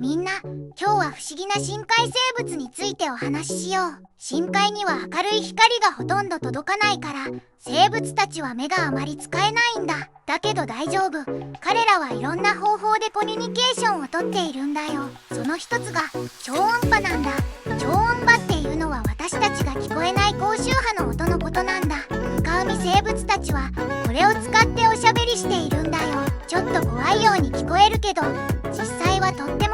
みんな、今日は不思議な深海生物についてお話ししよう。深海には明るい光がほとんど届かないから、生物たちは目があまり使えないんだ。だけど大丈夫。彼らはいろんな方法でコミュニケーションをとっているんだよ。その一つが超音波なんだ。超音波っていうのは私たちが聞こえない高周波の音のことなんだ。深海生物たちはこれを使っておしゃべりしているんだよ。ちょっと怖いように聞こえるけど、実際はとっても